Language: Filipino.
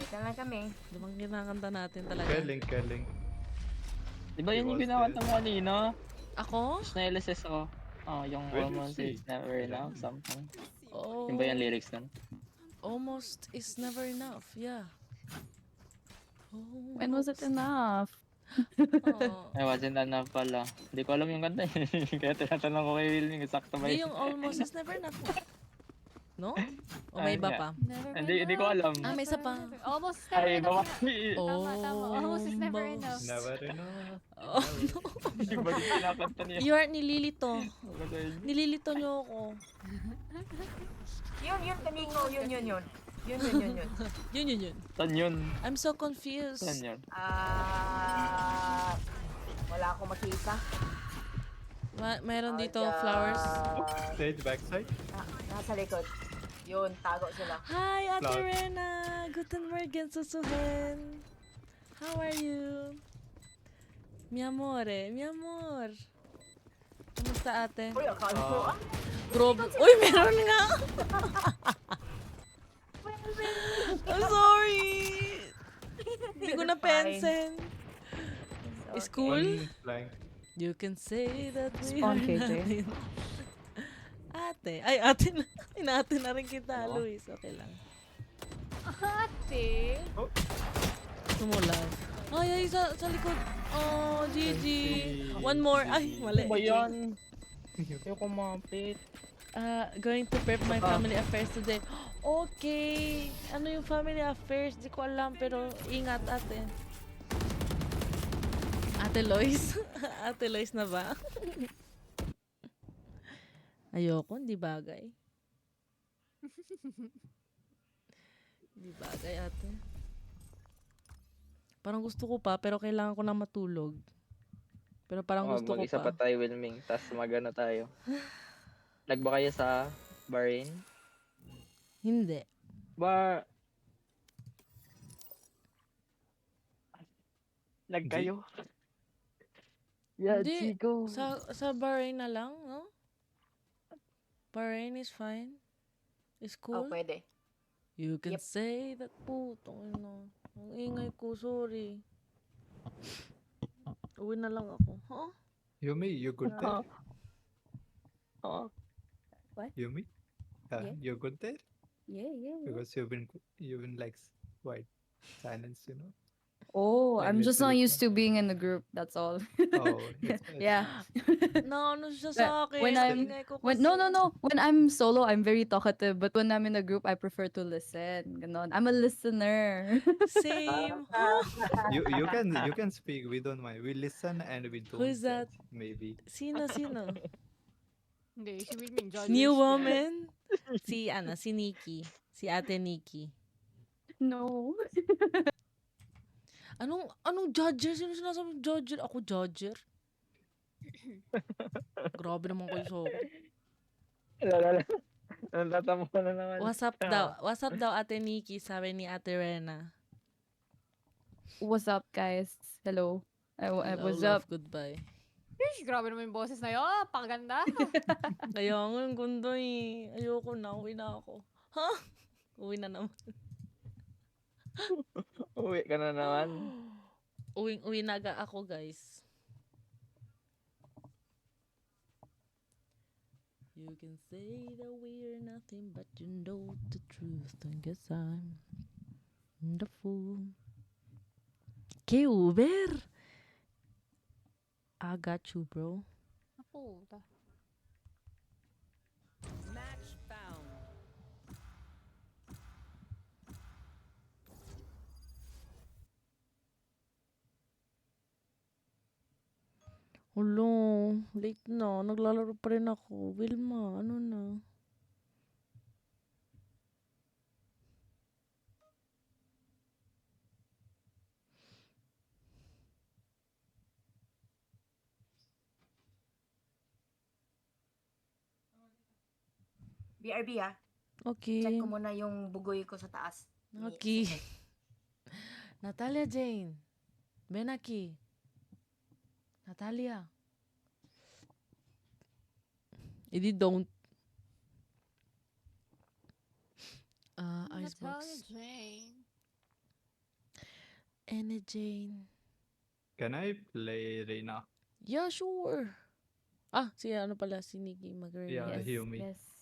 Ito lang kami. Lumang kinakanta natin talaga. Kelling. Di ba He yun yung was binawata there. mo kanina? Ako? Tapos na-LSS ako. Oh, yung Where did you almost see? is never enough, something. Oh. Yun ba yung lyrics nun? Almost is never enough. Yeah. When was it enough? Oh. Ay, wasn't enough pala. Hindi ko alam yung kanta eh. Kaya tinatanong ko kay Wilming, sakto ba Di yun? yung almost is never enough. No? O may Ayun iba nga. pa? Never Hindi ko alam. Ah, may isa pa. Almost is never Ay, enough. bawa. Tama. Almost is never enough. Never enough. Oh, no. Yung ba yung kinakanta niya? You are nililito. Maganda yun. Nililito niyo ako. Yun, Kaniko. Yun. Yun. Yun. Saan yun? I'm so confused. Saan yun? Wala akong makita. Mayroon dito flowers. Stage backside. Nasa likod. Yun, tago sila. Hi, Ate Flower. Rena. Guten Morgen, Susuhen. How are you? Mi amore, mi amor. Kamusta ate? Uy, akala ko, Grobe. Uy, meron nga. I'm sorry. Hindi ko napansin. Is cool? One flying. You can say that we Spawn, are KJ. nothing. Ate. Ay, ate na. Inate na rin kita, Ano? Luis. Okay lang. Ate. Sumulag. Ay, sa likod. Oh, GG. One more. Ay, mali. Ano ba yan? Ayaw kumapit. Going to prep my family affairs today. Okay. Ano yung family affairs? Di ko alam, pero ingat ate. Ate Lois? Ate Lois na ba? Ayoko, hindi bagay. Hindi bagay ate. Parang gusto ko pa, pero kailangan ko na matulog. Pero parang gusto ko Mag-isa pa. pa tayo, Wilming. Tapos magano tayo. Nagba kayo sa Bahrain? Hindi. Nag kayo? Yeah, Hindi. go. Sa Bahrain na lang, no? Bahrain is fine. Is cool. pwede. You can Yep. say that putong ino. Ang ingay ko, sorry. Uwi na lang ako. Huh? Yumi, you good there? Oh. Yumi? Yeah. You good there? Yeah. Because you've been like white silence, you know? Oh, Like I'm just not literally. used to being in the group. That's all. Oh, it's Yeah. No, ano siya But sa akin. when Ang I'm- ingay ko When kasi. no. When I'm solo, I'm very talkative. But when I'm in a group, I prefer to listen. Ganon. I'm a listener. Same. Huh? You can speak. We don't mind. We listen and we don't. Who is that? judge, Maybe. Sino? Hindi, si Wilming judges. New yan. woman? Si Nikki. Si ate Nikki. No. Anong judger? Sino sinasabing judger? Ako judger? Grabe naman kayo sa akin. Natamo ko na naman. What's up daw ate Nikki, sabi ni ate Rena. What's up, guys? Hello. Hello, What's love, up? goodbye. Ish, grabe naman yung boses na yun. Pakaganda. Kaya nga, ang ganda eh. Ayoko na, uwi na ako. Ha? Uwi na naman. Uwi ka na naman. Uwi na ako, guys. You can say that we're nothing, but you know the truth. I guess I'm the fool. Okay, Uber. I got you, bro. Puta. Hello, late na. Naglalaro pa rin ako. Wilma, ano na? BRB ah. Okay. Check ko muna yung bugoy ko sa taas. Okay. Natalia Jane. Ven aquí. Natalia. Hindi don't. Natalia Icebox. Jane. Anna Jane. Can I play Reina? Yeah, sure. Si ano pala, si Nikki Magre. Yeah, Yes, Yumi. yes.